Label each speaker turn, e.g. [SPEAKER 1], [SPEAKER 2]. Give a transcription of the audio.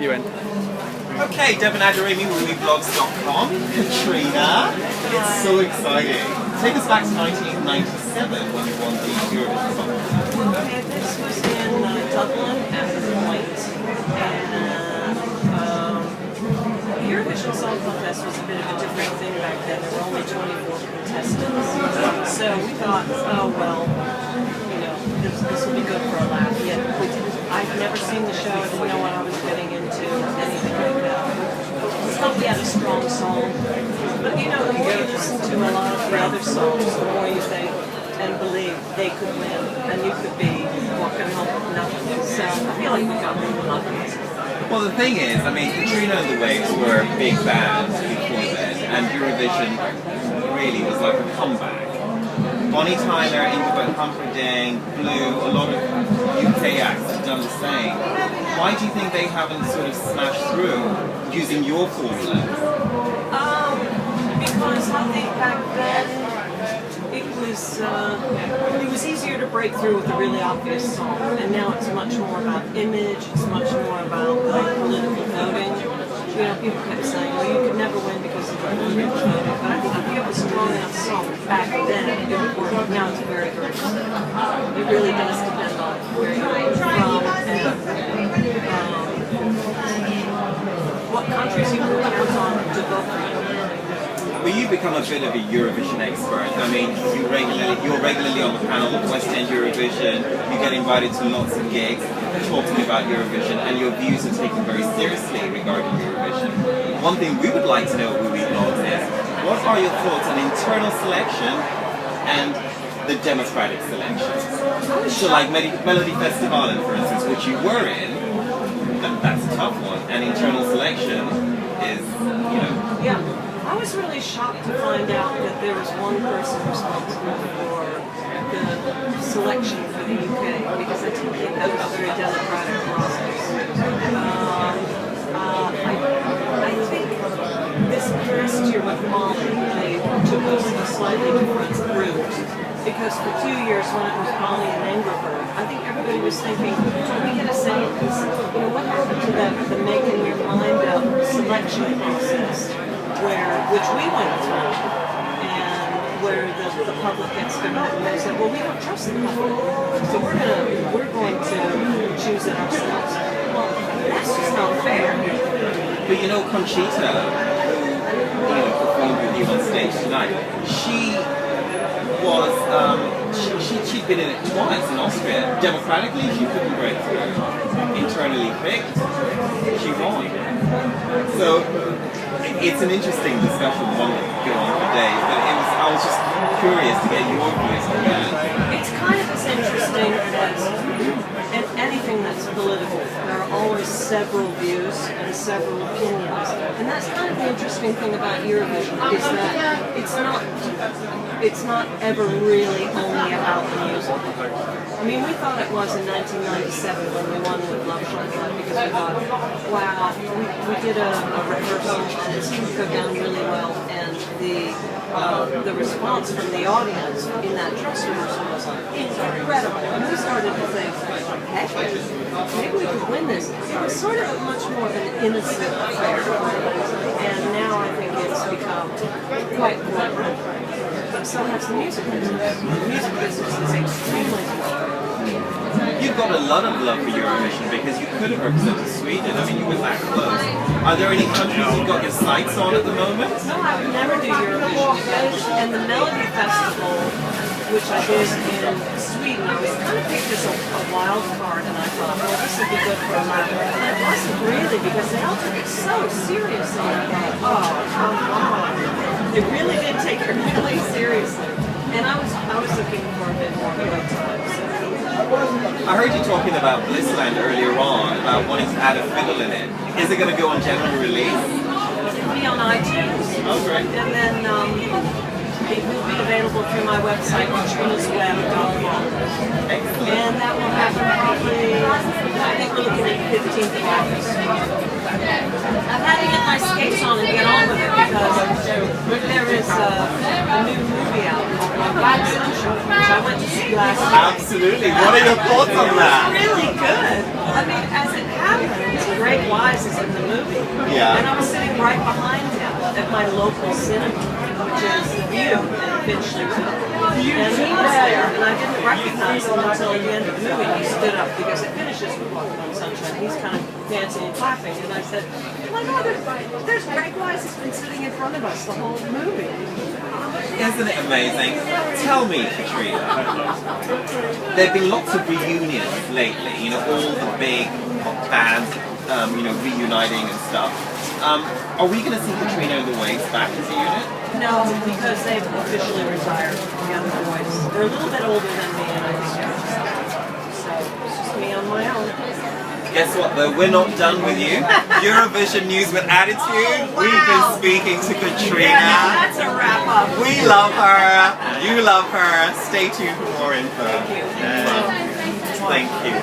[SPEAKER 1] You in?
[SPEAKER 2] Okay, DevonAdoramiMovieBlogs.com. Katrina, it's so exciting. Take us back to 1997 when you won the Eurovision Song Contest.
[SPEAKER 3] Okay, this was in Dublin at the point, and the Eurovision Song Contest was a bit of a different thing back then. There were only 24 contestants, so we thought, oh well, you know, this will be good for a laugh. Yet I'd never seen the show, I didn't know what I was getting into, anything like that. We thought we had a strong song, but you know, the more you listen to a lot of the other songs, the more you think and believe they could win, and you could be walking home with nothing. So I feel like we got really lucky.
[SPEAKER 2] Well, the thing is, I mean, Katrina and the Waves were a big band before then, and Eurovision really was like a comeback. Bonnie Tyler, Ingrid Humperdinck, Blue, a lot of UK acts have done the same. Why do you think they haven't sort of smashed through using your formula?
[SPEAKER 3] Because I think back then it was easier to break through with a really obvious song, and now it's much more about image, it's much more about like political voting. You know, people kept saying, well, you could never win because of the political voting, but I think if you have a strong enough song back then, it would work. Now it's very, very different. It really does depend on where you're from and what countries you can count on to vote for you.
[SPEAKER 2] Well, you've become a bit of a Eurovision expert. I mean, you're regularly on the panel of West End Eurovision, you get invited to lots of gigs talking about Eurovision, and your views are taken very seriously regarding Eurovision. One thing we would like to know at Movie Blogs is, what are your thoughts on internal selection and the democratic selections? So like Melody Festivalen, for instance, which you were in, and that's a tough one, and internal selection is, you know...
[SPEAKER 3] Yeah. I was really shocked to find out that there was one person responsible for the selection for the UK, because I didn't think that was a very democratic process. I think this past year with Molly, they took us a slightly different route, because for 2 years when it was Molly and Engelbert, I think everybody was thinking, we get a say in this. You know, what happened to the making your mind up selection process? Which we went through, and where the public gets to know, and they said, well, we don't trust the public, so we're going to choose it ourselves. Well, that's just not fair.
[SPEAKER 2] But you know, Conchita, who performed with you on stage tonight, she'd been in it twice in Austria. Democratically, she couldn't break through. Internally picked, she won. So it's an interesting discussion, one that could go on for days, but I was just curious to get your views on that.
[SPEAKER 3] It's kind of as interesting as in anything that's political. There are always several views and several opinions, and that's kind of the interesting thing about Eurovision, is that it's not ever really only about the music. I mean, we thought it was in 1997 when we won with Love Shine Blood, because we thought, wow, we did a rehearsal and it's going to go down really well, and the response from the audience in that dress rehearsal was incredible. And we started to think, heck, maybe we could win this. It was sort of much more of an innocent affair, and now I think it's become quite clever. But so has the music business. The music business is extremely important.
[SPEAKER 2] You've got a lot of love for Eurovision because you could have represented Sweden. I mean, you were that close. Are there any countries you've got your sights on at the moment?
[SPEAKER 3] No, I would never do Eurovision again. And the Melody Festival, which I did in Sweden, I was kind of picked as a wild card, and I thought, well, this would be good for a laugh. And it wasn't really, because they all took it so seriously. And I thought, oh, come on. They really did take it really seriously. And I was looking for a bit more good time. So.
[SPEAKER 2] I heard you talking about Blissland earlier on, about wanting to add a fiddle in it. Is it going to go on general release?
[SPEAKER 3] It'll be on iTunes.
[SPEAKER 2] Oh, great.
[SPEAKER 3] And then it will be available through my website, katrinasweb.com. And that will happen probably, I think we're looking at the 15th of August. I've had to get my skates on and get on with it, because there is a new movie out called My Black Sunshine, which I went to see last night.
[SPEAKER 2] Absolutely. What are your thoughts on that?
[SPEAKER 3] It's really good. I mean, as it happens, Greg Wise is in the movie.
[SPEAKER 2] Yeah.
[SPEAKER 3] And I was sitting right behind him at my local cinema, which is The View in Finchley. And he was there, and I didn't recognize him until at the end of the movie. He stood up because it finishes with Walking on Sunshine. He's kind of dancing and clapping, and I said, "Oh my God, there's Greg Wise has been sitting in front of us the whole movie."
[SPEAKER 2] Isn't it amazing? Tell me, Katrina, there have been lots of reunions lately, you know, all the big pop bands, you know, reuniting and stuff. Are we going to see Katrina and the Waves back as a unit?
[SPEAKER 3] No, because they've officially retired, the other boys. They're a little bit older than me, and I think they're just so it's just me on my own.
[SPEAKER 2] Guess what though, we're not done with you. Eurovision News with Attitude.
[SPEAKER 3] Wow.
[SPEAKER 2] We've been speaking to Katrina.
[SPEAKER 3] Yeah, that's a wrap up.
[SPEAKER 2] We love her. You love her. Stay tuned for more info.
[SPEAKER 3] Thank you.
[SPEAKER 2] Thank you.